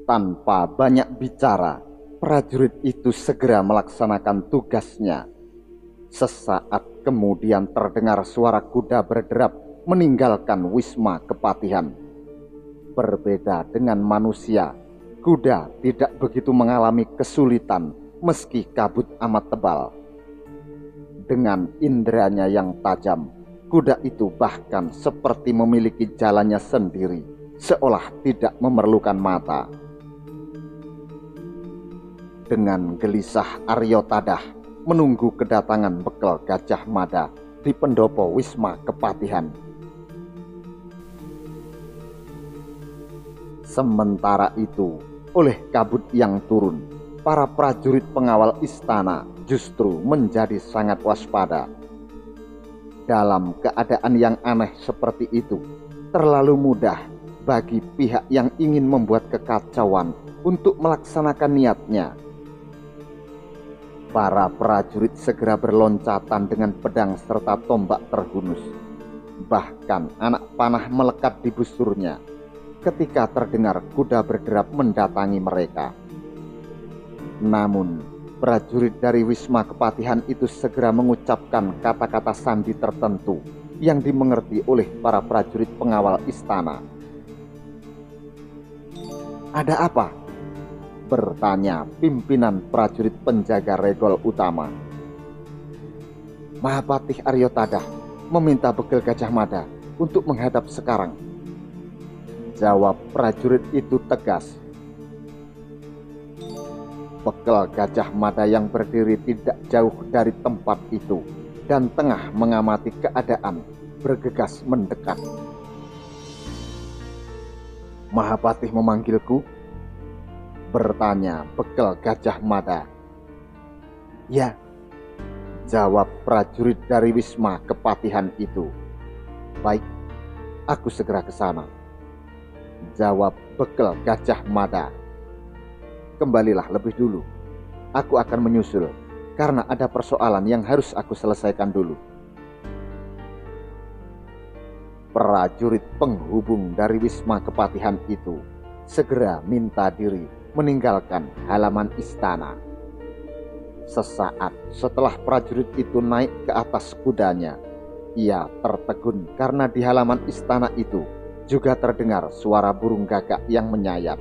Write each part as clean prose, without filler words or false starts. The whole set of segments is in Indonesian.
Tanpa banyak bicara, prajurit itu segera melaksanakan tugasnya. Sesaat kemudian terdengar suara kuda berderap meninggalkan Wisma Kepatihan. Berbeda dengan manusia, kuda tidak begitu mengalami kesulitan meski kabut amat tebal. Dengan inderanya yang tajam, kuda itu bahkan seperti memiliki jalannya sendiri, seolah tidak memerlukan mata. Dengan gelisah Aryo Tadah menunggu kedatangan bekal Gajah Mada di pendopo Wisma Kepatihan. Sementara itu, oleh kabut yang turun, para prajurit pengawal istana justru menjadi sangat waspada. Dalam keadaan yang aneh seperti itu, terlalu mudah bagi pihak yang ingin membuat kekacauan untuk melaksanakan niatnya. Para prajurit segera berloncatan dengan pedang serta tombak terhunus. Bahkan anak panah melekat di busurnya ketika terdengar kuda berderap mendatangi mereka. Namun, prajurit dari Wisma Kepatihan itu segera mengucapkan kata-kata sandi tertentu yang dimengerti oleh para prajurit pengawal istana. "Ada apa?" bertanya pimpinan prajurit penjaga regol utama. "Mahapatih Aryo Tadah meminta bekal Gajah Mada untuk menghadap sekarang," jawab prajurit itu tegas. Bekal Gajah Mada yang berdiri tidak jauh dari tempat itu dan tengah mengamati keadaan bergegas mendekat. "Mahapatih memanggilku?" bertanya bekal Gajah Mada. "Ya," jawab prajurit dari Wisma Kepatihan itu. "Baik, aku segera ke sana," jawab bekal Gajah Mada. "Kembalilah lebih dulu. Aku akan menyusul karena ada persoalan yang harus aku selesaikan dulu." Prajurit penghubung dari Wisma Kepatihan itu segera minta diri meninggalkan halaman istana. Sesaat setelah prajurit itu naik ke atas kudanya, ia tertegun karena di halaman istana itu juga terdengar suara burung gagak yang menyayat.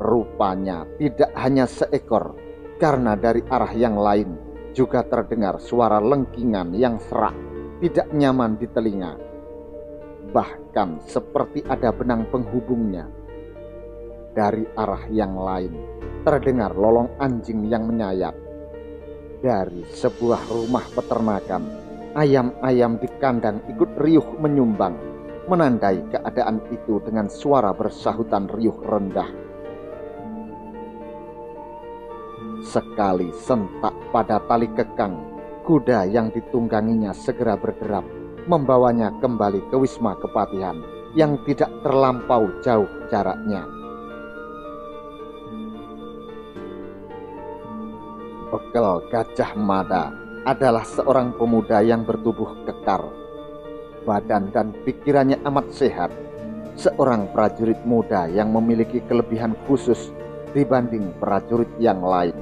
Rupanya tidak hanya seekor, karena dari arah yang lain juga terdengar suara lengkingan yang serak, tidak nyaman di telinga. Bahkan seperti ada benang penghubungnya. Dari arah yang lain terdengar lolong anjing yang menyayat. Dari sebuah rumah peternakan, ayam-ayam di kandang ikut riuh menyumbang, menandai keadaan itu dengan suara bersahutan riuh rendah. Sekali sentak pada tali kekang, kuda yang ditungganginya segera berderap, membawanya kembali ke Wisma Kepatihan yang tidak terlampau jauh jaraknya. Bekal Gajah Mada adalah seorang pemuda yang bertubuh kekar. Badan dan pikirannya amat sehat. Seorang prajurit muda yang memiliki kelebihan khusus dibanding prajurit yang lain.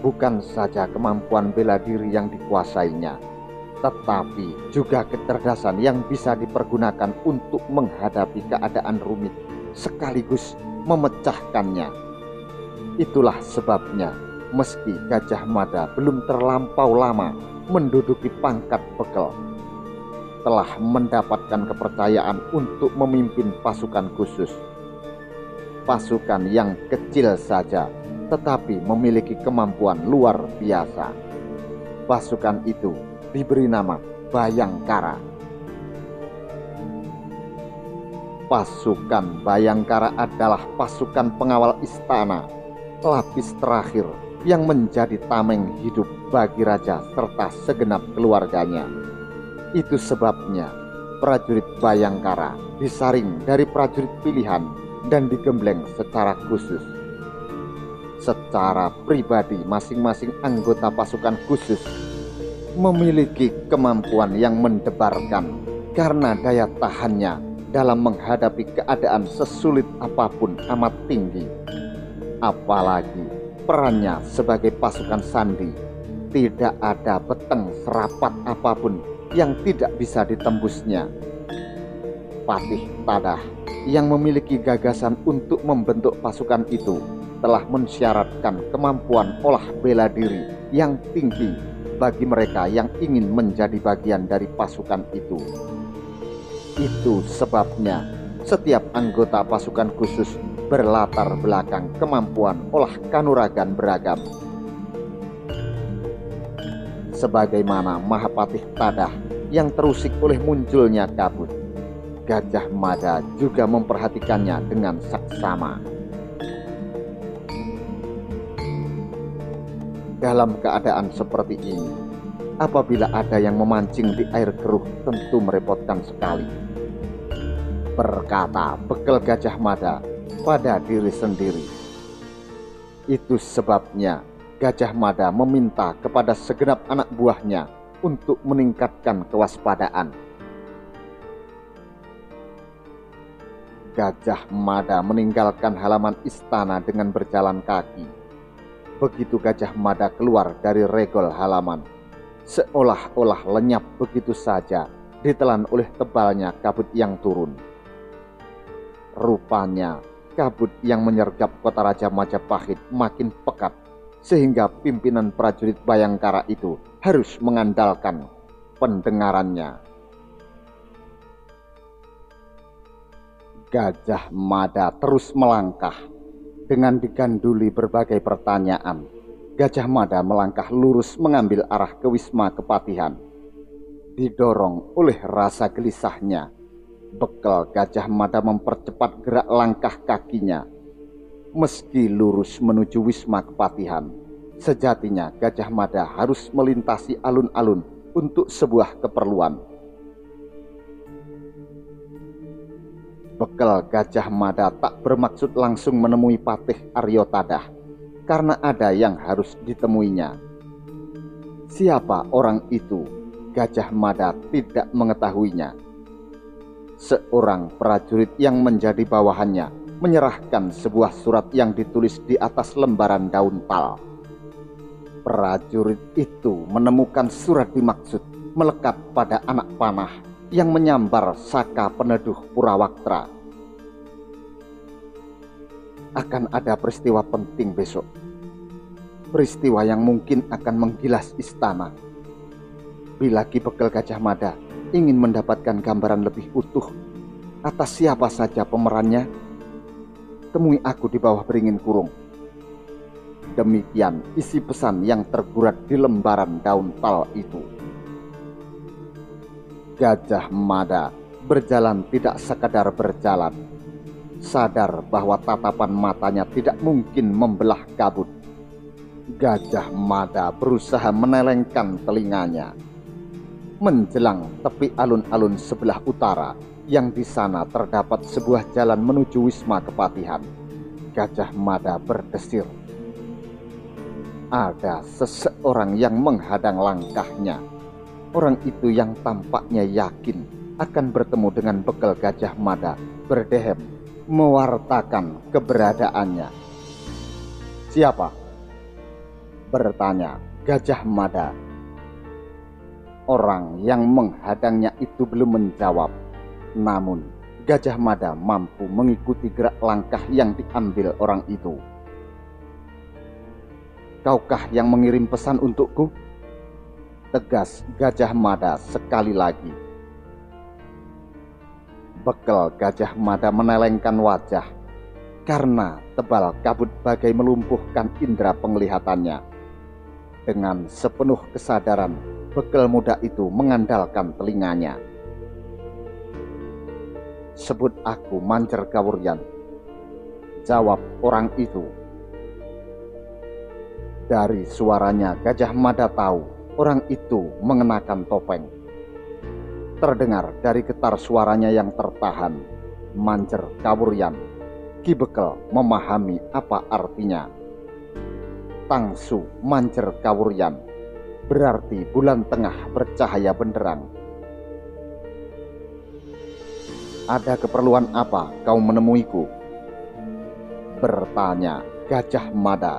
Bukan saja kemampuan bela diri yang dikuasainya, tetapi juga kecerdasan yang bisa dipergunakan untuk menghadapi keadaan rumit sekaligus memecahkannya. Itulah sebabnya meski Gajah Mada belum terlampau lama menduduki pangkat bekal, telah mendapatkan kepercayaan untuk memimpin pasukan khusus. Pasukan yang kecil saja tetapi memiliki kemampuan luar biasa. Pasukan itu diberi nama Bayangkara. Pasukan Bayangkara adalah pasukan pengawal istana, lapis terakhir yang menjadi tameng hidup bagi raja serta segenap keluarganya. Itu sebabnya prajurit Bayangkara disaring dari prajurit pilihan dan digembleng secara khusus. Secara pribadi, masing-masing anggota pasukan khusus memiliki kemampuan yang mendebarkan karena daya tahannya dalam menghadapi keadaan sesulit apapun amat tinggi. Apalagi perannya sebagai pasukan sandi, tidak ada beteng serapat apapun yang tidak bisa ditembusnya. Patih Tadah yang memiliki gagasan untuk membentuk pasukan itu telah mensyaratkan kemampuan olah bela diri yang tinggi bagi mereka yang ingin menjadi bagian dari pasukan itu. Itu sebabnya setiap anggota pasukan khusus berlatar belakang kemampuan olah kanuragan beragam. Sebagaimana Mahapatih Tadah yang terusik oleh munculnya kabut, Gajah Mada juga memperhatikannya dengan saksama. Dalam keadaan seperti ini, apabila ada yang memancing di air keruh tentu merepotkan sekali, berkata Bekel Gajah Mada pada diri sendiri. Itu sebabnya Gajah Mada meminta kepada segenap anak buahnya untuk meningkatkan kewaspadaan. Gajah Mada meninggalkan halaman istana dengan berjalan kaki. Begitu Gajah Mada keluar dari regol halaman, seolah-olah lenyap begitu saja ditelan oleh tebalnya kabut yang turun. Rupanya kabut yang menyergap kota Raja Majapahit makin pekat, sehingga pimpinan prajurit Bayangkara itu harus mengandalkan pendengarannya. Gajah Mada terus melangkah. Dengan diganduli berbagai pertanyaan, Gajah Mada melangkah lurus mengambil arah ke Wisma Kepatihan. Didorong oleh rasa gelisahnya, Bekel Gajah Mada mempercepat gerak langkah kakinya. Meski lurus menuju Wisma Kepatihan, sejatinya Gajah Mada harus melintasi alun-alun untuk sebuah keperluan. Bekel Gajah Mada tak bermaksud langsung menemui Patih Aryo Tadah, karena ada yang harus ditemuinya. Siapa orang itu? Gajah Mada tidak mengetahuinya. Seorang prajurit yang menjadi bawahannya menyerahkan sebuah surat yang ditulis di atas lembaran daun tal. Prajurit itu menemukan surat dimaksud melekat pada anak panah yang menyambar saka peneduh Purawaktra. Akan ada peristiwa penting besok. Peristiwa yang mungkin akan menggilas istana. Bila Ki Bekel Gajah Mada ingin mendapatkan gambaran lebih utuh atas siapa saja pemerannya, temui aku di bawah beringin kurung. Demikian isi pesan yang tergurat di lembaran daun tal itu. Gajah Mada berjalan tidak sekadar berjalan, sadar bahwa tatapan matanya tidak mungkin membelah kabut. Gajah Mada berusaha menelengkan telinganya. Menjelang tepi alun-alun sebelah utara, yang di sana terdapat sebuah jalan menuju Wisma Kepatihan, Gajah Mada berdesir. Ada seseorang yang menghadang langkahnya. Orang itu yang tampaknya yakin akan bertemu dengan Bekel Gajah Mada berdehem mewartakan keberadaannya. Siapa? Bertanya Gajah Mada. Orang yang menghadangnya itu belum menjawab. Namun Gajah Mada mampu mengikuti gerak langkah yang diambil orang itu. Kaukah yang mengirim pesan untukku? Tegas Gajah Mada sekali lagi. Bekel Gajah Mada menelengkan wajah karena tebal kabut bagai melumpuhkan indera penglihatannya. Dengan sepenuh kesadaran, Bekel muda itu mengandalkan telinganya. Sebut aku Mancer Kawuryan, jawab orang itu. Dari suaranya Gajah Mada tahu orang itu mengenakan topeng. Terdengar dari getar suaranya yang tertahan, Mancer Kawuryan. Ki Bekel memahami apa artinya. Tangsu Mancer Kawuryan berarti bulan tengah bercahaya benderang. Ada keperluan apa kau menemuiku? Bertanya Gajah Mada.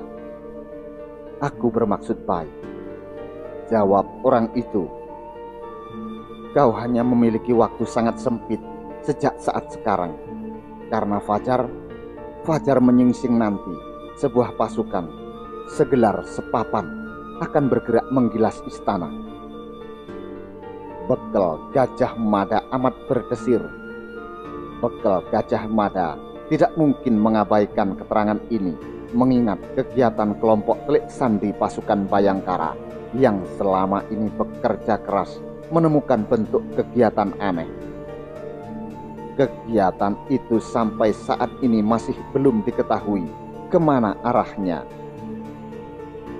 Aku bermaksud baik, jawab orang itu. Kau hanya memiliki waktu sangat sempit sejak saat sekarang. Karena fajar menyingsing nanti, sebuah pasukan segelar sepapan akan bergerak menggilas istana. Bekel Gajah Mada amat berdesir. Bekel Gajah Mada tidak mungkin mengabaikan keterangan ini, mengingat kegiatan kelompok Telik Sandi pasukan Bayangkara yang selama ini bekerja keras menemukan bentuk kegiatan aneh. Kegiatan itu sampai saat ini masih belum diketahui kemana arahnya.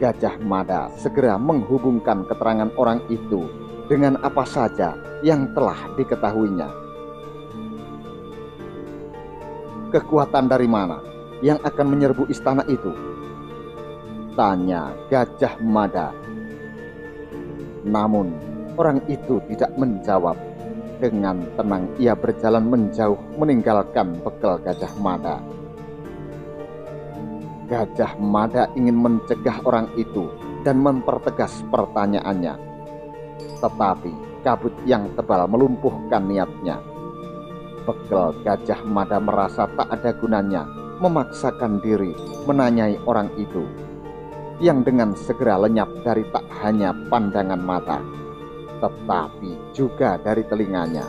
Gajah Mada segera menghubungkan keterangan orang itu dengan apa saja yang telah diketahuinya. Kekuatan dari mana yang akan menyerbu istana itu? Tanya Gajah Mada. Namun orang itu tidak menjawab. Dengan tenang ia berjalan menjauh meninggalkan bekel Gajah Mada. Gajah Mada ingin mencegah orang itu dan mempertegas pertanyaannya. Tetapi kabut yang tebal melumpuhkan niatnya. Bekel Gajah Mada merasa tak ada gunanya memaksakan diri menanyai orang itu, yang dengan segera lenyap dari tak hanya pandangan mata, tetapi juga dari telinganya.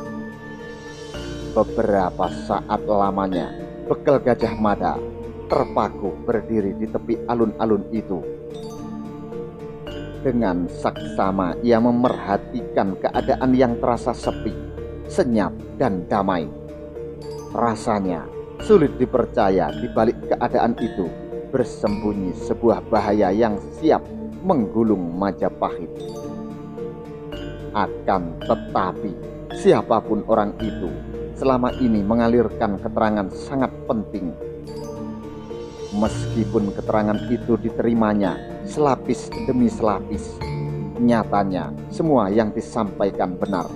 Beberapa saat lamanya, bekel Gajah Mada terpaku berdiri di tepi alun-alun itu. Dengan saksama ia memerhatikan keadaan yang terasa sepi, senyap, dan damai. Rasanya sulit dipercaya di balik keadaan itu bersembunyi sebuah bahaya yang siap menggulung Majapahit. Akan tetapi, siapapun orang itu selama ini mengalirkan keterangan sangat penting. Meskipun keterangan itu diterimanya selapis demi selapis, nyatanya semua yang disampaikan benar.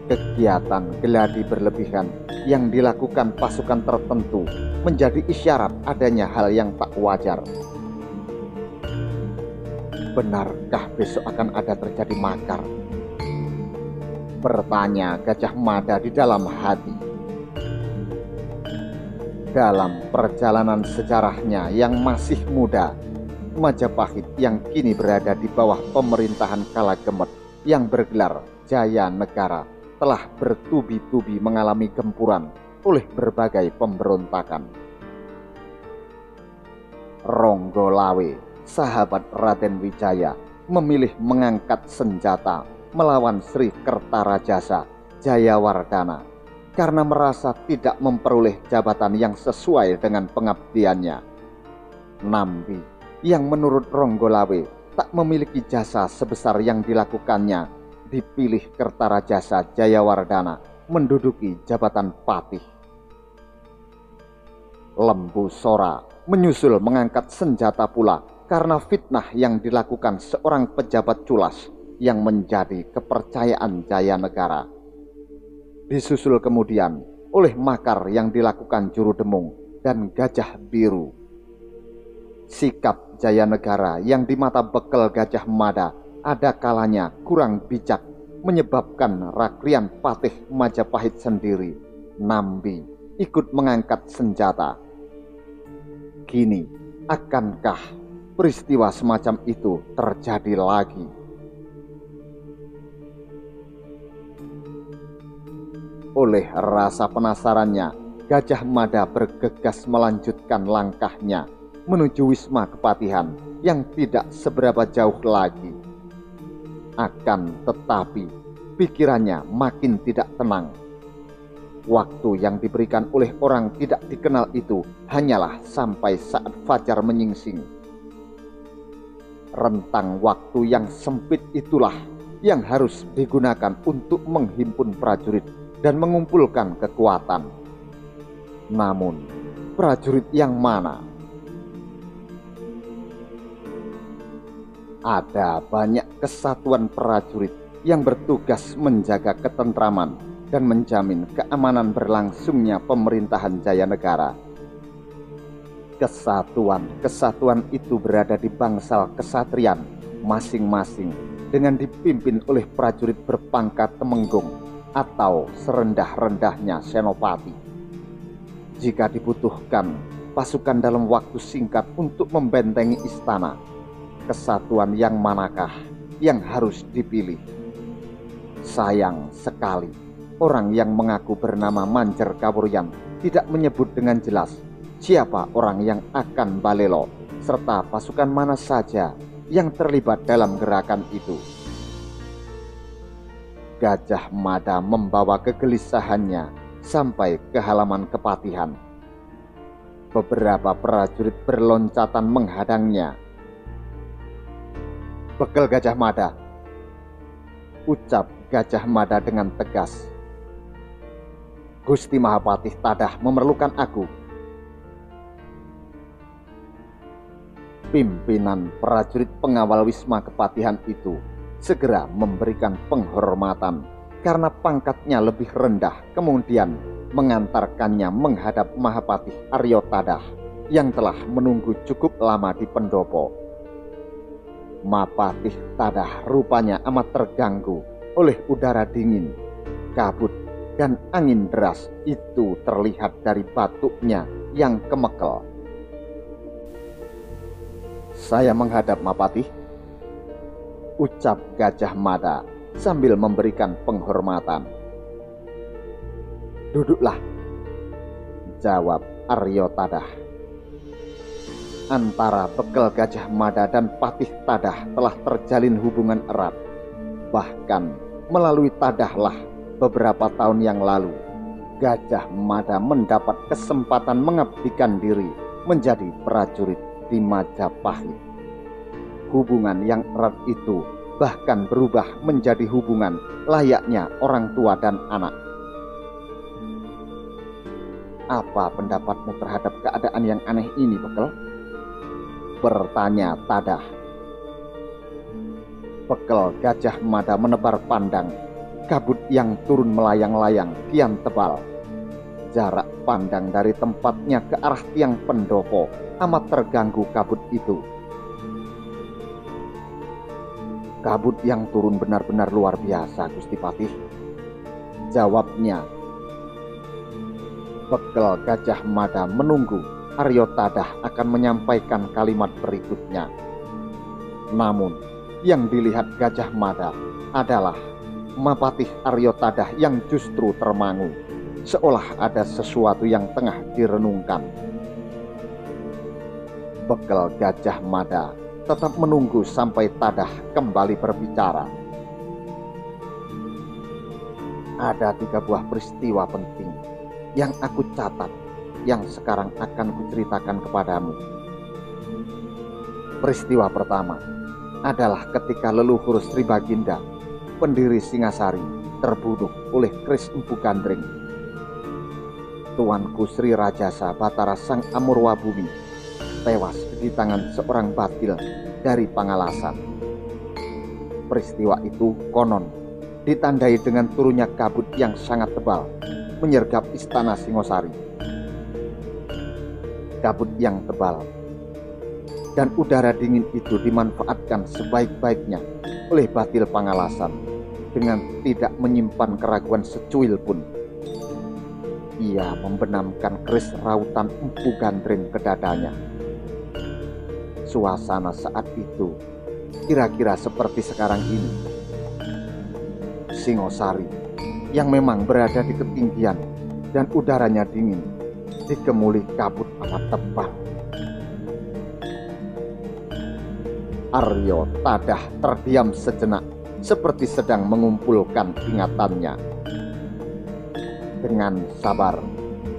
Kegiatan geladi berlebihan yang dilakukan pasukan tertentu menjadi isyarat adanya hal yang tak wajar. Benarkah besok akan ada terjadi makar? Bertanya Gajah Mada di dalam hati. Dalam perjalanan sejarahnya yang masih muda, Majapahit yang kini berada di bawah pemerintahan Kalagemet yang bergelar Jaya Negara telah bertubi-tubi mengalami gempuran oleh berbagai pemberontakan. Ronggolawe, sahabat Raden Wijaya, memilih mengangkat senjata melawan Sri Kertarajasa Jayawardana karena merasa tidak memperoleh jabatan yang sesuai dengan pengabdiannya. Nambi, yang menurut Ronggolawe tak memiliki jasa sebesar yang dilakukannya, dipilih Kertarajasa Jayawardana menduduki jabatan patih. Lembu Sora menyusul mengangkat senjata pula karena fitnah yang dilakukan seorang pejabat culas yang menjadi kepercayaan Jaya Negara. Disusul kemudian oleh makar yang dilakukan Juru Demung dan Gajah Biru. Sikap Jaya Negara yang di mata bekel Gajah Mada ada kalanya kurang bijak, menyebabkan Rakrian Patih Majapahit sendiri, Nambi, ikut mengangkat senjata. Kini, akankah peristiwa semacam itu terjadi lagi? Oleh rasa penasarannya, Gajah Mada bergegas melanjutkan langkahnya menuju Wisma Kepatihan yang tidak seberapa jauh lagi. Akan tetapi, pikirannya makin tidak tenang. Waktu yang diberikan oleh orang tidak dikenal itu hanyalah sampai saat fajar menyingsing. Rentang waktu yang sempit itulah yang harus digunakan untuk menghimpun prajurit dan mengumpulkan kekuatan. Namun, prajurit yang mana? Ada banyak kesatuan prajurit yang bertugas menjaga ketentraman dan menjamin keamanan berlangsungnya pemerintahan Jayanegara. Kesatuan itu berada di bangsal kesatrian masing-masing dengan dipimpin oleh prajurit berpangkat temenggung atau serendah-rendahnya senopati. Jika dibutuhkan pasukan dalam waktu singkat untuk membentengi istana, kesatuan yang manakah yang harus dipilih? Sayang sekali, orang yang mengaku bernama Manjer Kawuryan tidak menyebut dengan jelas siapa orang yang akan balelo serta pasukan mana saja yang terlibat dalam gerakan itu. Gajah Mada membawa kegelisahannya sampai ke halaman kepatihan. Beberapa prajurit berloncatan menghadangnya. "Bekel Gajah Mada," ucap Gajah Mada dengan tegas. "Gusti Mahapatih Tadah memerlukan aku." Pimpinan prajurit pengawal Wisma Kepatihan itu segera memberikan penghormatan karena pangkatnya lebih rendah, kemudian mengantarkannya menghadap Mahapatih Aryo Tadah yang telah menunggu cukup lama di pendopo. Mahapatih Tadah rupanya amat terganggu oleh udara dingin, kabut, dan angin deras itu terlihat dari batuknya yang kemekel. "Saya menghadap Mahapatih," ucap Gajah Mada sambil memberikan penghormatan. "Duduklah," jawab Aryo Tadah. Antara Bekel Gajah Mada dan Patih Tadah telah terjalin hubungan erat. Bahkan melalui Tadahlah beberapa tahun yang lalu Gajah Mada mendapat kesempatan mengabdikan diri menjadi prajurit di Majapahit. Hubungan yang erat itu bahkan berubah menjadi hubungan layaknya orang tua dan anak. "Apa pendapatmu terhadap keadaan yang aneh ini, Bekel?" bertanya Tadah. Bekel Gajah Mada menebar pandang. Kabut yang turun melayang-layang kian tebal. Jarak pandang dari tempatnya ke arah tiang pendopo amat terganggu kabut itu. "Kabut yang turun benar-benar luar biasa, Gusti Patih," jawabnya. Bekel Gajah Mada menunggu Aryo Tadah akan menyampaikan kalimat berikutnya. Namun yang dilihat Gajah Mada adalah Mahapatih Aryo Tadah yang justru termangu, seolah ada sesuatu yang tengah direnungkan. Bekel Gajah Mada tetap menunggu sampai Tadah kembali berbicara. "Ada 3 buah peristiwa penting yang aku catat yang sekarang akan kuceritakan kepadamu. Peristiwa pertama adalah ketika leluhur Sri Baginda, pendiri Singasari, terbunuh oleh Kris Empu Gandring. Tuanku Sri Rajasa Batara Sang Amurwabumi tewas di tangan seorang batil dari Pangalasan. Peristiwa itu konon ditandai dengan turunnya kabut yang sangat tebal menyergap istana Singosari. Kabut yang tebal dan udara dingin itu dimanfaatkan sebaik-baiknya oleh batil Pangalasan dengan tidak menyimpan keraguan secuil pun. Ia membenamkan keris rautan Empu Gandring ke dadanya. Suasana saat itu kira-kira seperti sekarang ini. Singosari yang memang berada di ketinggian dan udaranya dingin dikemuli kabut amat tebal. Aryo Tadah terdiam sejenak seperti sedang mengumpulkan ingatannya. Dengan sabar,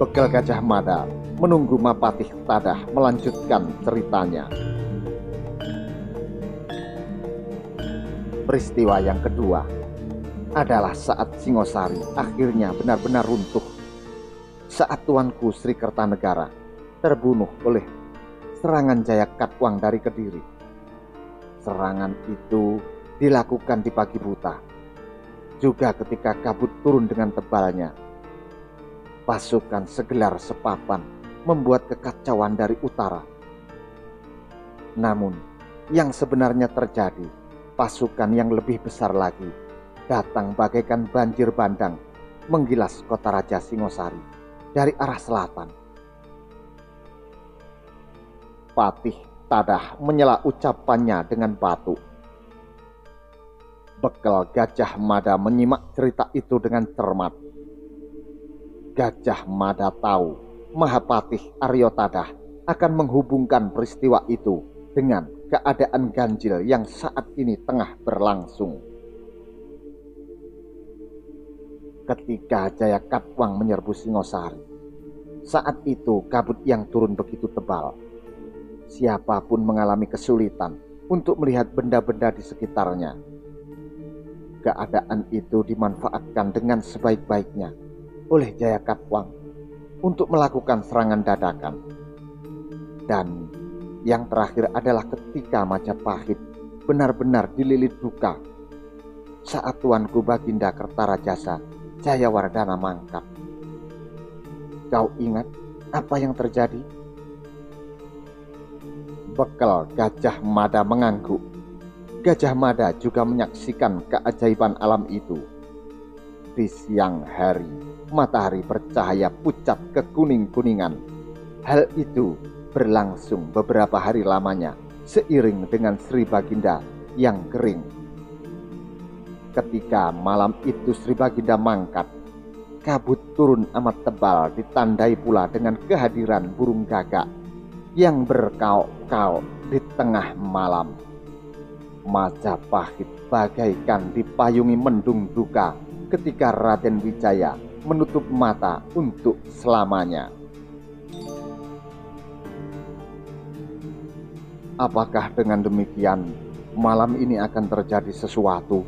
Bekel Gajah Mada menunggu Mahapatih Tadah melanjutkan ceritanya. Peristiwa yang kedua adalah saat Singosari akhirnya benar-benar runtuh. Saat tuanku Sri Kertanegara terbunuh oleh serangan Jaya Katwang dari Kediri. Serangan itu dilakukan di pagi buta. Juga ketika kabut turun dengan tebalnya, pasukan segelar sepapan membuat kekacauan dari utara. Namun, yang sebenarnya terjadi, pasukan yang lebih besar lagi datang bagaikan banjir bandang menggilas kota Raja Singosari dari arah selatan. Patih Tadah menyela ucapannya dengan batu. Bekel Gajah Mada menyimak cerita itu dengan cermat. Gajah Mada tahu Mahapatih Aryo Tadah akan menghubungkan peristiwa itu dengan keadaan ganjil yang saat ini tengah berlangsung. Ketika Jaya Katwang menyerbu Singosari, saat itu kabut yang turun begitu tebal. Siapapun mengalami kesulitan untuk melihat benda-benda di sekitarnya. Keadaan itu dimanfaatkan dengan sebaik-baiknya oleh Jaya Katwang untuk melakukan serangan dadakan. Dan yang terakhir adalah ketika Majapahit benar-benar dililit duka saat tuanku Baginda Kertarajasa Jayawardhana mangkat. Kau ingat apa yang terjadi? Bekel Gajah Mada mengangguk. Gajah Mada juga menyaksikan keajaiban alam itu. Di siang hari, matahari bercahaya pucat kekuning-kuningan. Hal itu berlangsung beberapa hari lamanya seiring dengan Sri Baginda yang kering. Ketika malam itu Sri Baginda mangkat, kabut turun amat tebal ditandai pula dengan kehadiran burung gagak yang berkaok-kaok di tengah malam. Majapahit bagaikan dipayungi mendung duka ketika Raden Wijaya menutup mata untuk selamanya. Apakah dengan demikian malam ini akan terjadi sesuatu?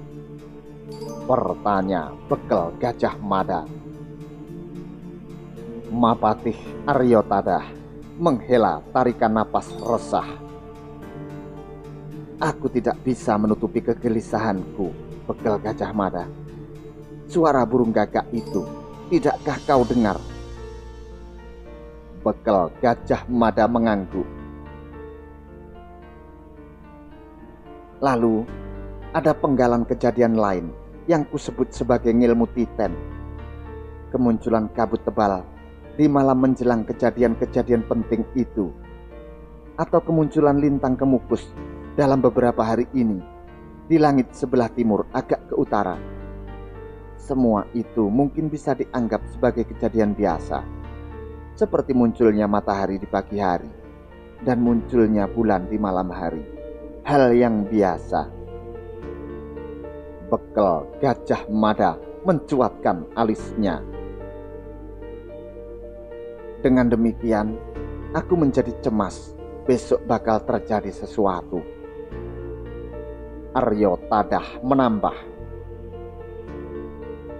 Bertanya Bekel Gajah Mada. Mahapatih Aryo Tadah menghela tarikan napas resah. Aku tidak bisa menutupi kegelisahanku, Bekel Gajah Mada. Suara burung gagak itu, tidakkah kau dengar? Bekel Gajah Mada mengangguk. Lalu, ada penggalan kejadian lain yang kusebut sebagai ngilmu titen. Kemunculan kabut tebal di malam menjelang kejadian-kejadian penting itu, atau kemunculan lintang kemukus dalam beberapa hari ini di langit sebelah timur agak ke utara. Semua itu mungkin bisa dianggap sebagai kejadian biasa, seperti munculnya matahari di pagi hari dan munculnya bulan di malam hari. Hal yang biasa. Bekel Gajah Mada mencuatkan alisnya. Dengan demikian, aku menjadi cemas besok bakal terjadi sesuatu. Aryo Tadah menambah.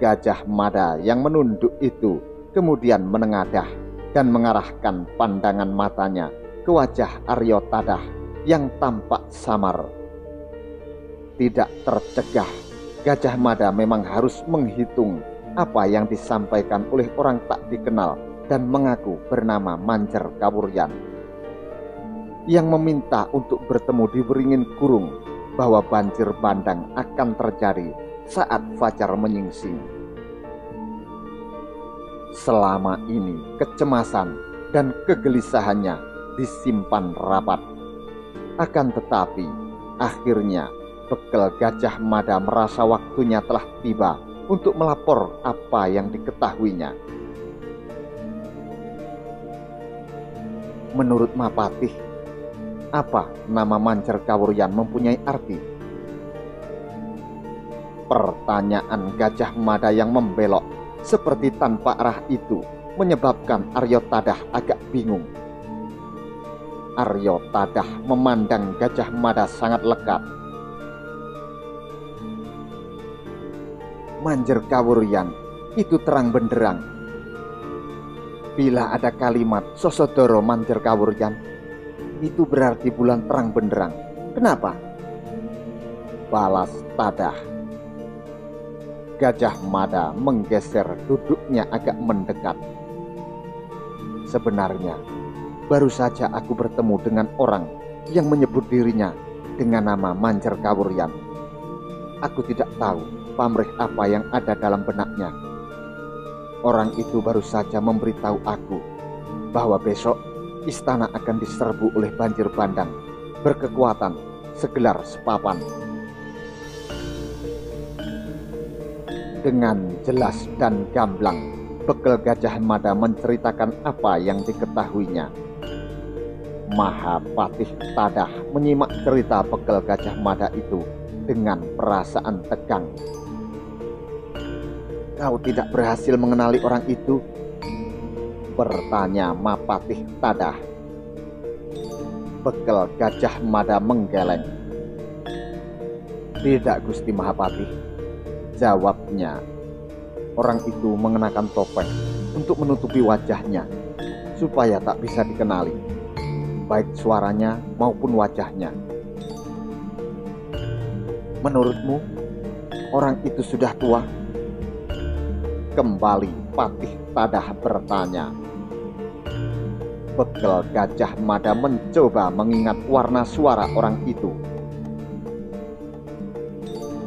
Gajah Mada yang menunduk itu kemudian menengadah dan mengarahkan pandangan matanya ke wajah Aryo Tadah yang tampak samar. Tidak tercegah, Gajah Mada memang harus menghitung apa yang disampaikan oleh orang tak dikenal dan mengaku bernama Manjer Kawuryan, yang meminta untuk bertemu di Beringin Kurung bahwa banjir bandang akan terjadi saat fajar menyingsing. Selama ini kecemasan dan kegelisahannya disimpan rapat. Akan tetapi akhirnya Bekel Gajah Mada merasa waktunya telah tiba untuk melapor apa yang diketahuinya. Menurut Mahapatih, apa nama Manjer Kawuryan mempunyai arti? Pertanyaan Gajah Mada yang membelok seperti tanpa arah itu menyebabkan Aryo Tadah agak bingung. Aryo Tadah memandang Gajah Mada sangat lekat. Manjer Kawuryan itu terang benderang. Bila ada kalimat Sosodoro Manjer Kawuryan, itu berarti bulan terang benderang. Kenapa? Balas Tadah. Gajah Mada menggeser duduknya agak mendekat. Sebenarnya, baru saja aku bertemu dengan orang yang menyebut dirinya dengan nama Manjer Kawuryan. Aku tidak tahu pamrih apa yang ada dalam benaknya. Orang itu baru saja memberitahu aku bahwa besok istana akan diserbu oleh banjir bandang berkekuatan segelar sepapan. Dengan jelas dan gamblang, Bekel Gajah Mada menceritakan apa yang diketahuinya. Mahapatih Tadah menyimak cerita Bekel Gajah Mada itu dengan perasaan tegang. "Kau tidak berhasil mengenali orang itu?" bertanya Mahapatih Tadah. Bekel Gajah Mada menggeleng. "Tidak, Gusti Mahapatih," jawabnya. Orang itu mengenakan topeng untuk menutupi wajahnya supaya tak bisa dikenali, baik suaranya maupun wajahnya. "Menurutmu orang itu sudah tua?" kembali Patih Tadah bertanya. Bekel Gajah Mada mencoba mengingat warna suara orang itu.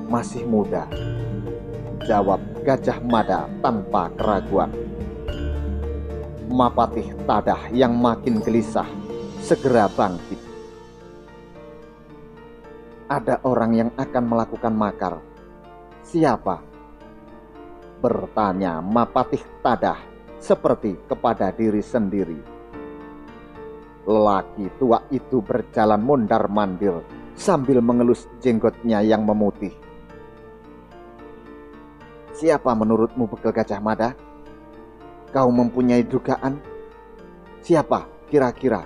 "Masih muda," jawab Gajah Mada tanpa keraguan. Mahapatih Tadah yang makin gelisah segera bangkit. "Ada orang yang akan melakukan makar. Siapa?" bertanya Mahapatih Tadah seperti kepada diri sendiri. Lelaki tua itu berjalan mondar-mandir sambil mengelus jenggotnya yang memutih. "Siapa menurutmu, Bekel Gajah Mada? Kau mempunyai dugaan? Siapa kira-kira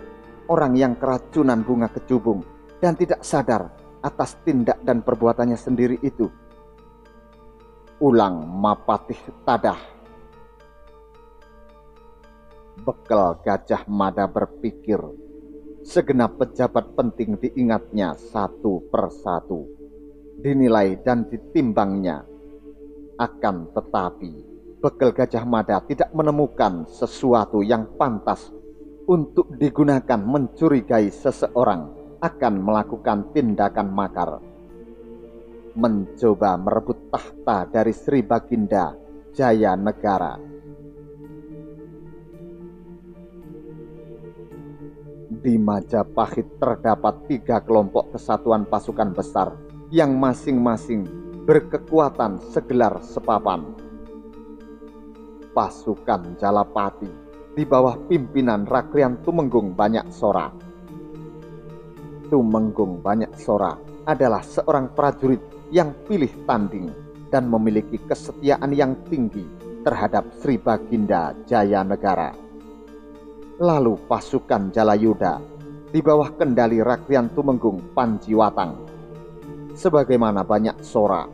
orang yang keracunan bunga kecubung dan tidak sadar atas tindak dan perbuatannya sendiri itu?" ulang Mahapatih Tadah. Bekel Gajah Mada berpikir. Segenap pejabat penting diingatnya satu persatu, dinilai dan ditimbangnya. Akan tetapi Bekel Gajah Mada tidak menemukan sesuatu yang pantas untuk digunakan mencurigai seseorang akan melakukan tindakan makar, mencoba merebut tahta dari Sri Baginda Jaya Negara. Di Majapahit terdapat 3 kelompok kesatuan pasukan besar yang masing-masing berkekuatan segelar sepapan. Pasukan Jalapati di bawah pimpinan Rakrian Tumenggung Banyak Sora. Tumenggung Banyak Sora adalah seorang prajurit yang pilih tanding dan memiliki kesetiaan yang tinggi terhadap Sri Baginda Jaya Negara. Lalu pasukan Jalayuda di bawah kendali Rakrian Tumenggung Panjiwatang. Sebagaimana Banyak Sora,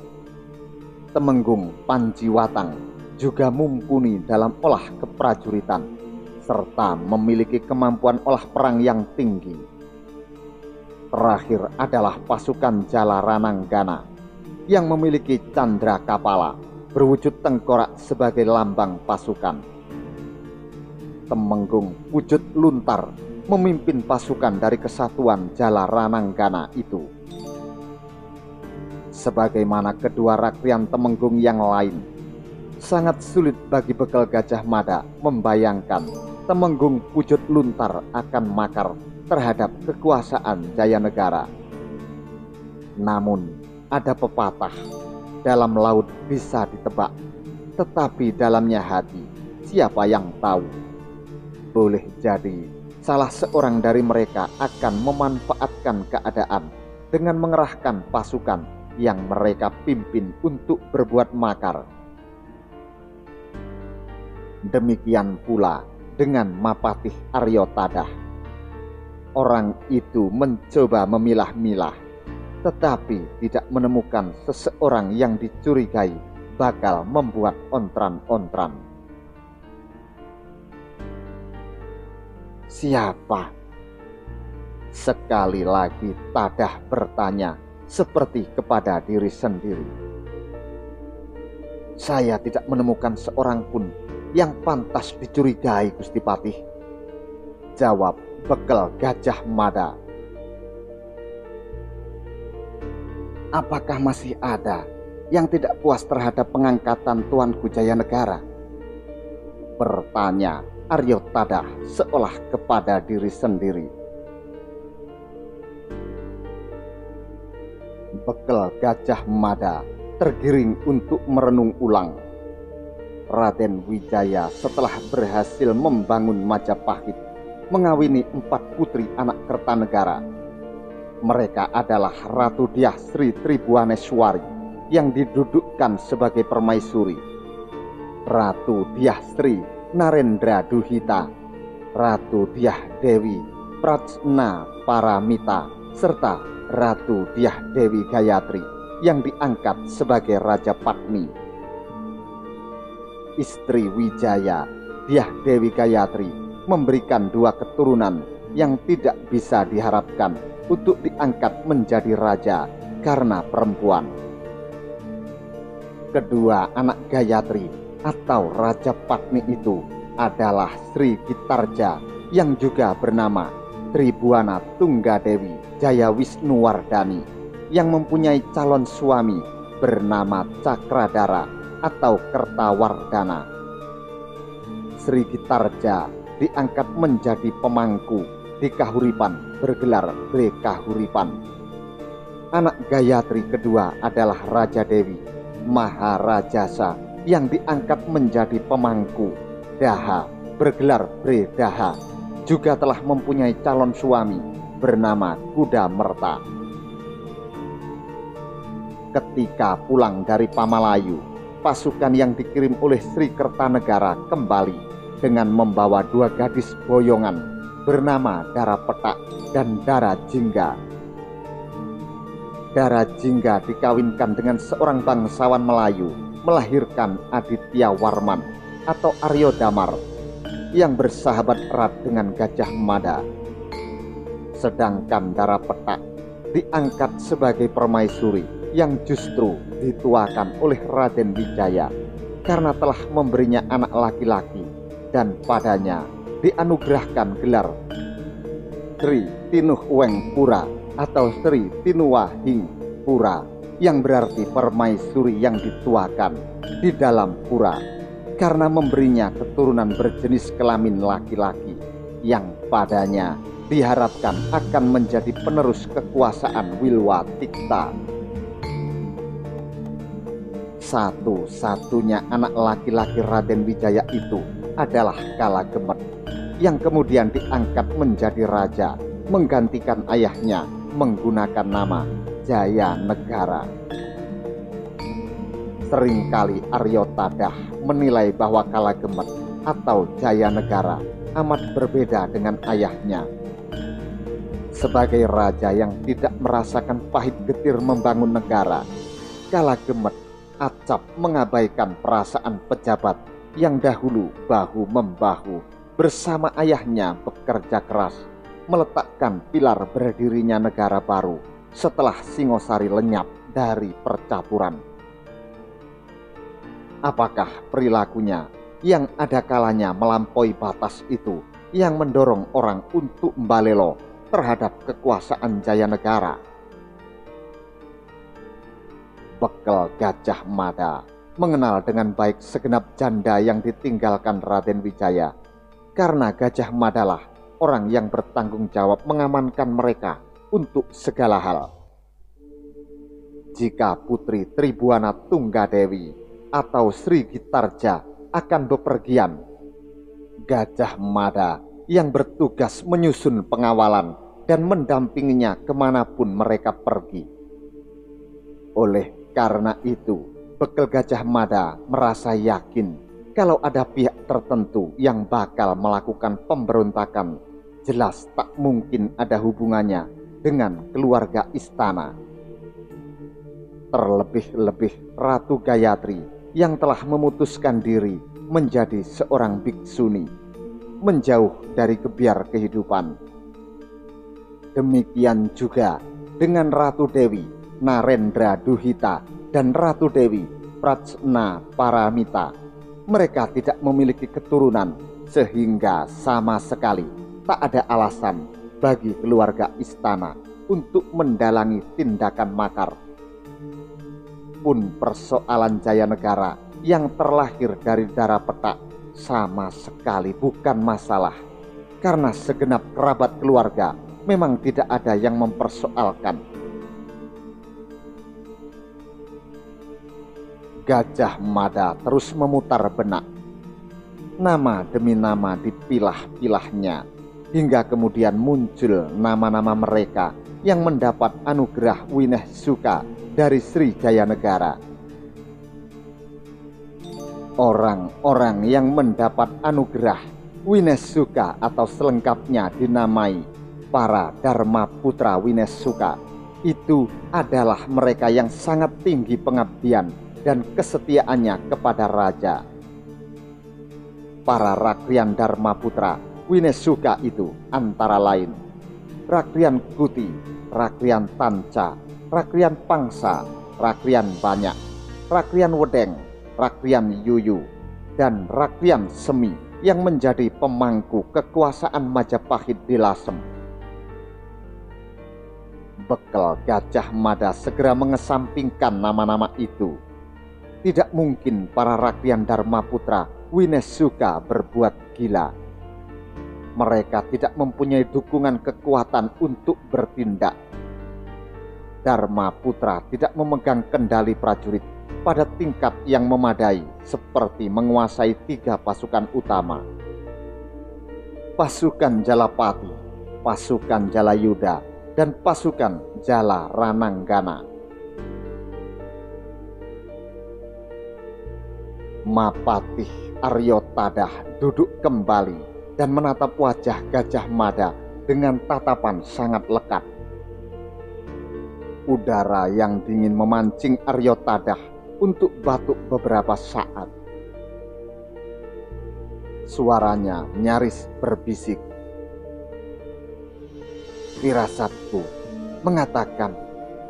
Temenggung Panjiwatang juga mumpuni dalam olah keprajuritan serta memiliki kemampuan olah perang yang tinggi. Terakhir adalah pasukan Jalarananggana yang memiliki candra kapala berwujud tengkorak sebagai lambang pasukan. Temenggung Wujud Luntar memimpin pasukan dari kesatuan Jalarananggana itu. Sebagaimana kedua Rakrian Temenggung yang lain, sangat sulit bagi Bekel Gajah Mada membayangkan Temenggung Wujud Luntar akan makar terhadap kekuasaan Jaya Negara. Namun ada pepatah, dalam laut bisa ditebak, tetapi dalamnya hati siapa yang tahu. Boleh jadi salah seorang dari mereka akan memanfaatkan keadaan dengan mengerahkan pasukan yang mereka pimpin untuk berbuat makar. Demikian pula dengan Mahapatih Aryo Tadah. Orang itu mencoba memilah-milah, tetapi tidak menemukan seseorang yang dicurigai bakal membuat ontran-ontran. "Siapa?" sekali lagi Tadah bertanya seperti kepada diri sendiri. Saya tidak menemukan seorang pun yang pantas dicurigai, Gusti Patih, jawab Bekel Gajah Mada. Apakah masih ada yang tidak puas terhadap pengangkatan Tuanku Jayanegara? Bertanya Aryo Tadah seolah kepada diri sendiri. Bekel Gajah Mada tergiring untuk merenung ulang. Raden Wijaya setelah berhasil membangun Majapahit, mengawini 4 putri anak Kertanegara. Mereka adalah Ratu Dyah Sri Tribuaneswari yang didudukkan sebagai permaisuri, Ratu Dyah Sri Narendra Duhita, Ratu Dyah Dewi Prajna Paramita, serta Ratu Dyah Dewi Gayatri yang diangkat sebagai Raja Padmi. Istri Wijaya, Dyah Dewi Gayatri, memberikan 2 keturunan yang tidak bisa diharapkan untuk diangkat menjadi raja karena perempuan. Kedua anak Gayatri atau Raja Padmi itu adalah Sri Gitarja yang juga bernama Tribuana Tunggadewi Jaya Wisnuwardani yang mempunyai calon suami bernama Cakradara atau Kertawardana. Sri Gitarja diangkat menjadi pemangku di Kahuripan bergelar Bre Kahuripan. Anak Gayatri kedua adalah Raja Dewi Maharajasa yang diangkat menjadi pemangku Daha bergelar Bre Daha, juga telah mempunyai calon suami bernama Kuda Merta. Ketika pulang dari Pamalayu, pasukan yang dikirim oleh Sri Kertanegara kembali dengan membawa 2 gadis boyongan bernama Dara Petak dan Dara Jingga. Dara Jingga dikawinkan dengan seorang bangsawan Melayu, melahirkan Aditya Warman atau Aryo Damar yang bersahabat erat dengan Gajah Mada. Sedangkan Dara Petak diangkat sebagai permaisuri yang justru dituakan oleh Raden Wijaya karena telah memberinya anak laki-laki dan padanya dianugerahkan gelar Sri Tinuh Weng Pura atau Sri Tinuwahing Pura, yang berarti permaisuri yang dituakan di dalam pura, karena memberinya keturunan berjenis kelamin laki-laki yang padanya diharapkan akan menjadi penerus kekuasaan Wilwatikta. Satu-satunya anak laki-laki Raden Wijaya itu adalah Kalagemet, yang kemudian diangkat menjadi raja menggantikan ayahnya menggunakan nama Jayanegara. Seringkali Aryo Tadah menilai bahwa Kalagemet atau Jayanegara amat berbeda dengan ayahnya. Sebagai raja yang tidak merasakan pahit getir membangun negara, Kalagemet acap mengabaikan perasaan pejabat yang dahulu bahu-membahu bersama ayahnya bekerja keras meletakkan pilar berdirinya negara baru setelah Singosari lenyap dari percaturan. Apakah perilakunya yang ada kalanya melampaui batas itu yang mendorong orang untuk membalelo terhadap kekuasaan Jayanegara? Bekel Gajah Mada mengenal dengan baik segenap janda yang ditinggalkan Raden Wijaya, karena Gajah Madalah orang yang bertanggung jawab mengamankan mereka untuk segala hal. Jika Putri Tribuana Tunggadewi atau Sri Gitarja akan bepergian, Gajah Mada yang bertugas menyusun pengawalan dan mendampinginya kemanapun mereka pergi. Oleh karena itu, Bekel Gajah Mada merasa yakin kalau ada pihak tertentu yang bakal melakukan pemberontakan, jelas tak mungkin ada hubungannya dengan keluarga istana. Terlebih-lebih Ratu Gayatri yang telah memutuskan diri menjadi seorang biksuni, menjauh dari gebiar kehidupan. Demikian juga dengan Ratu Dewi Narendra Duhita dan Ratu Dewi Prajna Paramita. Mereka tidak memiliki keturunan, sehingga sama sekali tak ada alasan bagi keluarga istana untuk mendalangi tindakan makar. Pun persoalan Jayanegara yang terlahir dari darah petak sama sekali bukan masalah, karena segenap kerabat keluarga memang tidak ada yang mempersoalkan. Gajah Mada terus memutar benak. Nama demi nama dipilah-pilahnya, hingga kemudian muncul nama-nama mereka yang mendapat anugerah Wineh-Suka dari Sri Jayanegara. Orang-orang yang mendapat anugerah Wineh-Suka atau selengkapnya dinamai para Dharma Putra Wineh-Suka itu adalah mereka yang sangat tinggi pengabdian dan kesetiaannya kepada raja. Para Rakrian Dharma Putra Wineh-Suka itu antara lain Rakrian Kuti, Rakrian Tanca, Rakrian Pangsa, Rakrian Banyak, Rakrian Wedeng, Rakrian Yuyu, dan Rakrian Semi yang menjadi pemangku kekuasaan Majapahit di Lasem. Bekel Gajah Mada segera mengesampingkan nama-nama itu. Tidak mungkin para Rakrian Dharma Putra Wineh-Suka berbuat gila. Mereka tidak mempunyai dukungan kekuatan untuk bertindak. Dharma Putra tidak memegang kendali prajurit pada tingkat yang memadai seperti menguasai 3 pasukan utama. Pasukan Jalapati, pasukan Jalayuda, dan pasukan Jala Rananggana. Mapatih Aryotadah duduk kembali dan menatap wajah Gajah Mada dengan tatapan sangat lekat. Udara yang dingin memancing Aryotadah untuk batuk beberapa saat. Suaranya nyaris berbisik. Firasatku mengatakan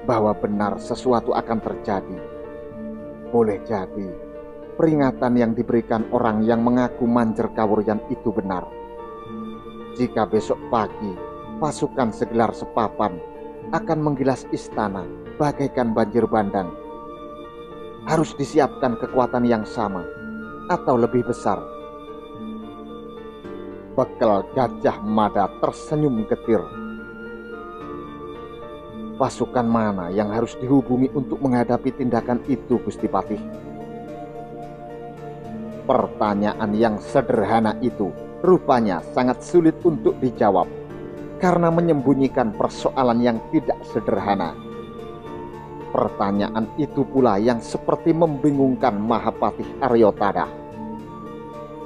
bahwa benar sesuatu akan terjadi. Boleh jadi peringatan yang diberikan orang yang mengaku Manjerkawuryan itu benar. Jika besok pagi pasukan segelar sepapan akan menggilas istana bagaikan banjir bandang, harus disiapkan kekuatan yang sama atau lebih besar. Bekel Gajah Mada tersenyum getir. Pasukan mana yang harus dihubungi untuk menghadapi tindakan itu, Gusti Patih? Pertanyaan yang sederhana itu rupanya sangat sulit untuk dijawab karena menyembunyikan persoalan yang tidak sederhana. Pertanyaan itu pula yang seperti membingungkan Mahapatih Aryotadah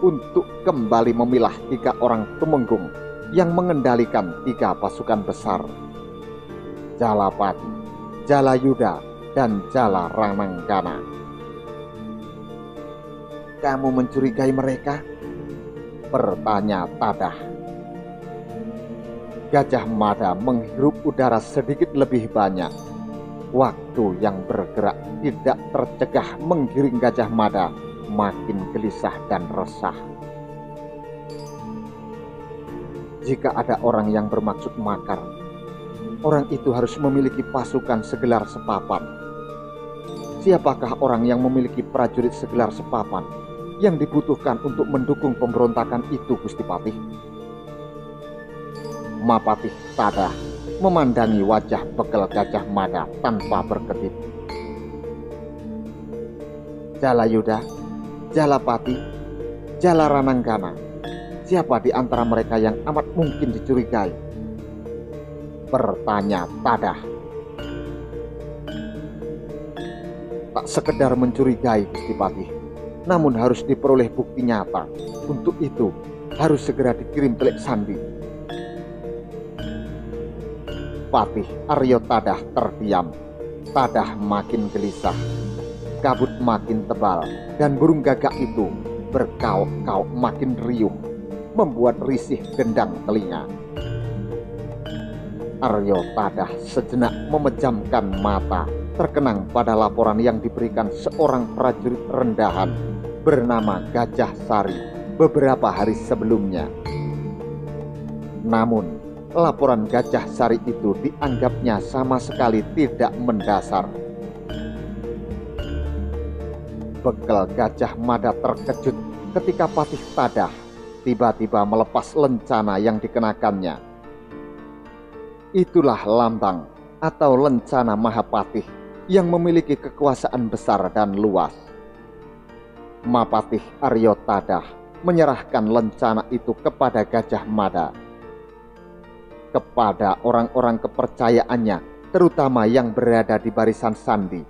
untuk kembali memilah 3 orang tumenggung yang mengendalikan 3 pasukan besar: Jalapati, Jalayuda, dan Jala Rananggana. Kamu mencurigai mereka? Bertanya Tadah. Gajah Mada menghirup udara sedikit lebih banyak. Waktu yang bergerak tidak tercegah menggiring Gajah Mada makin gelisah dan resah. Jika ada orang yang bermaksud makar, orang itu harus memiliki pasukan segelar sepapan. Siapakah orang yang memiliki prajurit segelar sepapan yang dibutuhkan untuk mendukung pemberontakan itu, Gusti Patih? Mapatih Tadah memandangi wajah Bekel Gajah Mada tanpa berkedip. Jalayuda, Jalapati, Jala Rananggana, siapa di antara mereka yang amat mungkin dicurigai? Bertanya Tadah. Tak sekedar mencurigai, Gusti Patih, namun harus diperoleh bukti nyata. Untuk itu harus segera dikirim telik sandi. Patih Aryotadah terdiam. Tadah makin gelisah. Kabut makin tebal dan burung gagak itu berkauk-kauk makin riuh, membuat risih gendang telinga. Aryotadah sejenak memejamkan mata terkenang pada laporan yang diberikan seorang prajurit rendahan bernama Gajah Sari beberapa hari sebelumnya. Namun, laporan Gajah Sari itu dianggapnya sama sekali tidak mendasar. Bekel Gajah Mada terkejut ketika Patih Tadah tiba-tiba melepas lencana yang dikenakannya. Itulah lambang atau lencana Mahapatih yang memiliki kekuasaan besar dan luas. Mapatih Arya Tadah menyerahkan lencana itu kepada Gajah Mada, kepada orang-orang kepercayaannya, terutama yang berada di barisan sandi.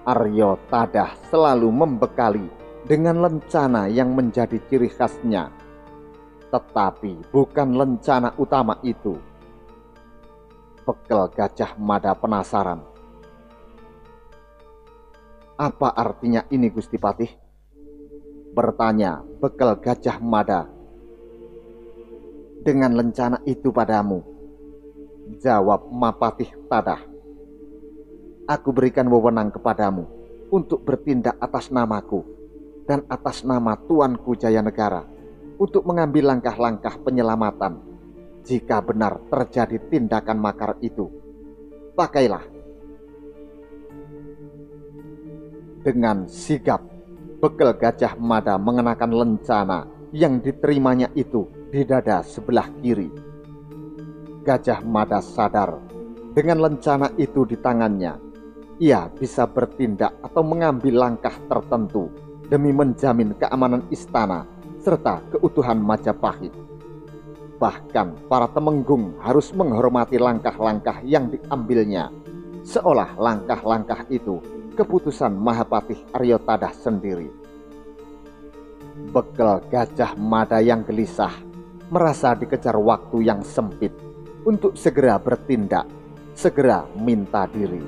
Arya Tadah selalu membekali dengan lencana yang menjadi ciri khasnya, tetapi bukan lencana utama itu. Bekel Gajah Mada penasaran. "Apa artinya ini, Gusti Patih?" bertanya Bekel Gajah Mada. "Dengan lencana itu padamu," jawab Mapatih Tadah, "aku berikan wewenang kepadamu untuk bertindak atas namaku dan atas nama Tuanku Jayanegara untuk mengambil langkah-langkah penyelamatan jika benar terjadi tindakan makar itu. Pakailah." Dengan sigap, Bekel Gajah Mada mengenakan lencana yang diterimanya itu di dada sebelah kiri. Gajah Mada sadar dengan lencana itu di tangannya, ia bisa bertindak atau mengambil langkah tertentu demi menjamin keamanan istana serta keutuhan Majapahit. Bahkan para temenggung harus menghormati langkah-langkah yang diambilnya, seolah langkah-langkah itu keputusan Mahapatih Arya Tadah sendiri. Bekel Gajah Mada yang gelisah merasa dikejar waktu yang sempit untuk segera bertindak, segera minta diri.